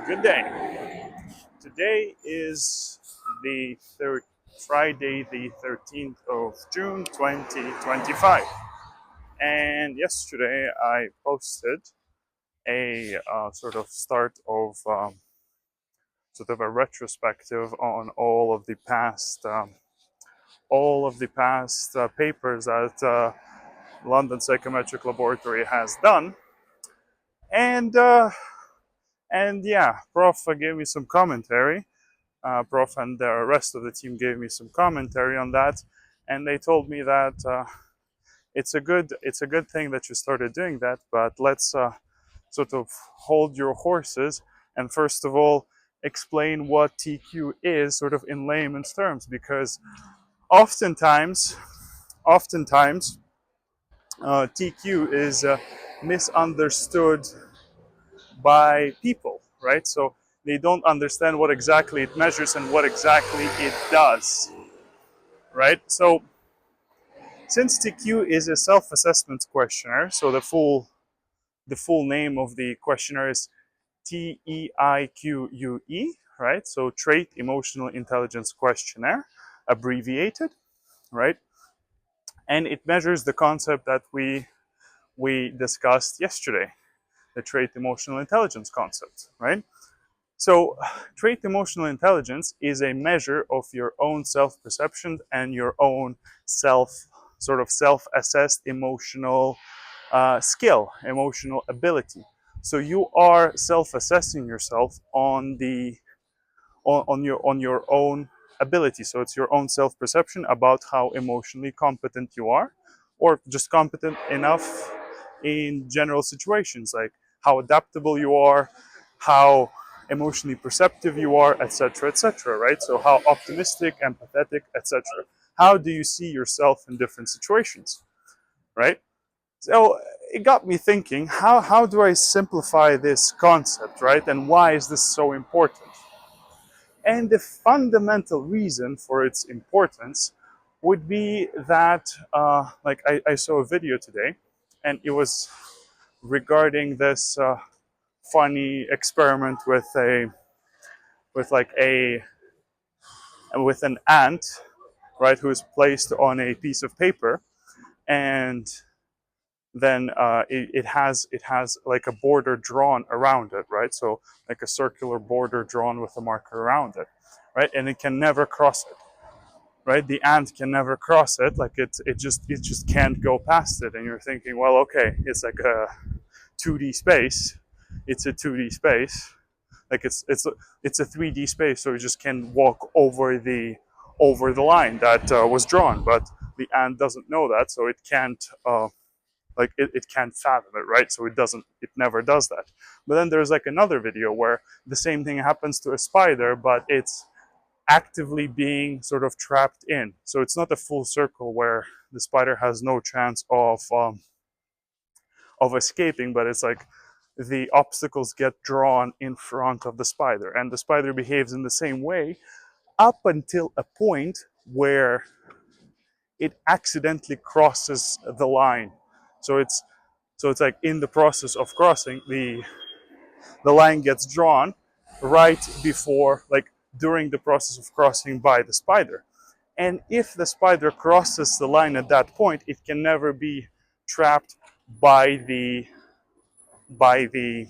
Good day. Today is the Friday, the 13th of June, 2025. And yesterday I posted a sort of start of sort of a retrospective on all of the past papers that London Psychometric Laboratory has done. And yeah, Prof gave me some commentary. Prof and the rest of the team gave me some commentary on that, and they told me that it's a good thing that you started doing that, but let's sort of hold your horses and first of all explain what TEIQue is, sort of in layman's terms, because oftentimes, oftentimes TEIQue is misunderstood by people, right? So they don't understand what exactly it measures and what exactly it does, right? So since TEIQue is a self-assessment questionnaire, so the full name of the questionnaire is TEIQUE, right? So Trait Emotional Intelligence Questionnaire, abbreviated, right? And it measures the concept that we discussed yesterday, the trait emotional intelligence concept, right? So, trait emotional intelligence is a measure of your own self perception and your own self assessed emotional skill, emotional ability. So, you are self assessing yourself on your own ability. So, it's your own self perception about how emotionally competent you are, or just competent enough in general situations, like how adaptable you are, how emotionally perceptive you are, etc., right? So how optimistic, empathetic, etc. How do you see yourself in different situations, right? So it got me thinking, how do I simplify this concept, right? And why is this so important? And the fundamental reason for its importance would be that, I saw a video today, and it was regarding this funny experiment with with like a with an ant, right, who is placed on a piece of paper, and then it has like a border drawn around it, right? So like a circular border drawn with a marker around it, right? And it can never cross it, right? The ant can never cross it, like it just can't go past it. And you're thinking, well, okay, it's like a 2D space. It's a 2D space. Like it's a 3D space, so you just can walk over the line that was drawn. But the ant doesn't know that, so it can't it can't fathom it, right? So it never does that. But then there's like another video where the same thing happens to a spider, but it's actively being sort of trapped in. So it's not a full circle where the spider has no chance of escaping, but it's like the obstacles get drawn in front of the spider, and the spider behaves in the same way up until a point where it accidentally crosses the line. So it's like in the process of crossing, the line gets drawn right before, like during the process of crossing by the spider. And if the spider crosses the line at that point, it can never be trapped by by the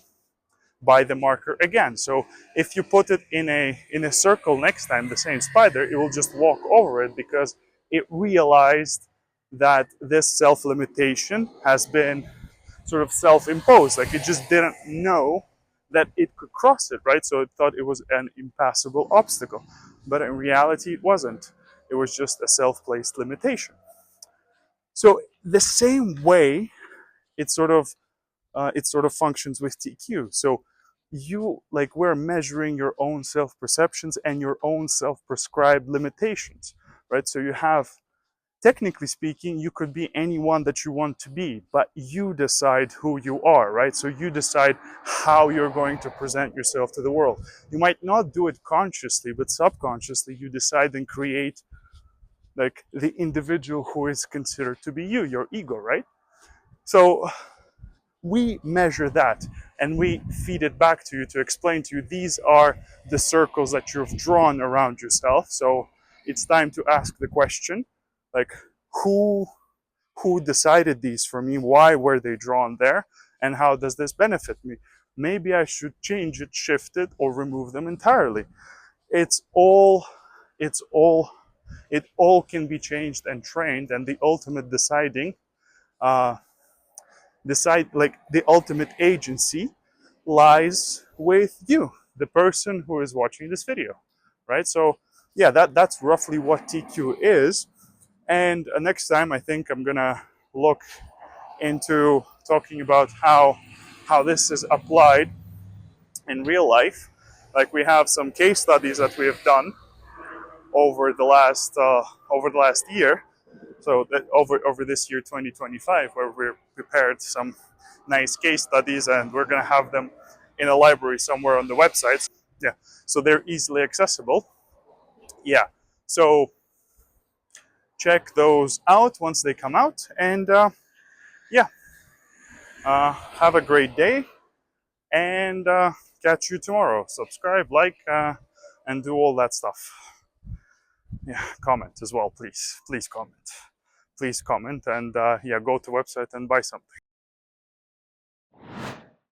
by the marker again. So if you put it in a circle next time, the same spider, it will just walk over it because it realized that this self-limitation has been sort of self-imposed. Like it just didn't know that it could cross it, right? So it thought it was an impassable obstacle. But in reality, it wasn't. It was just a self-placed limitation. So the same way it sort of functions with TEIQue. So we're measuring your own self-perceptions and your own self-prescribed limitations, right? So you have, technically speaking, you could be anyone that you want to be, but you decide who you are, right? So you decide how you're going to present yourself to the world. You might not do it consciously, but subconsciously you decide and create like the individual who is considered to be you, your ego, right? So we measure that, and we feed it back to you to explain to you these are the circles that you've drawn around yourself. So it's time to ask the question, like, who decided these for me? Why were they drawn there? And how does this benefit me? Maybe I should change it, shift it, or remove them entirely. It's all it all can be changed and trained, and the ultimate uh, like the ultimate agency lies with you, the person who is watching this video, right? So yeah, that's roughly what TEIQue is. And next time I think I'm gonna look into talking about how this is applied in real life. Like, we have some case studies that we have done over the last year. So that over this year 2025, where we've prepared some nice case studies, and we're gonna have them in a library somewhere on the website. Yeah, so they're easily accessible. Yeah, so check those out once they come out, and yeah, have a great day, and catch you tomorrow. Subscribe, like, and do all that stuff. Yeah, comment as well, please. Please comment. Please comment, and yeah, go to the website and buy something.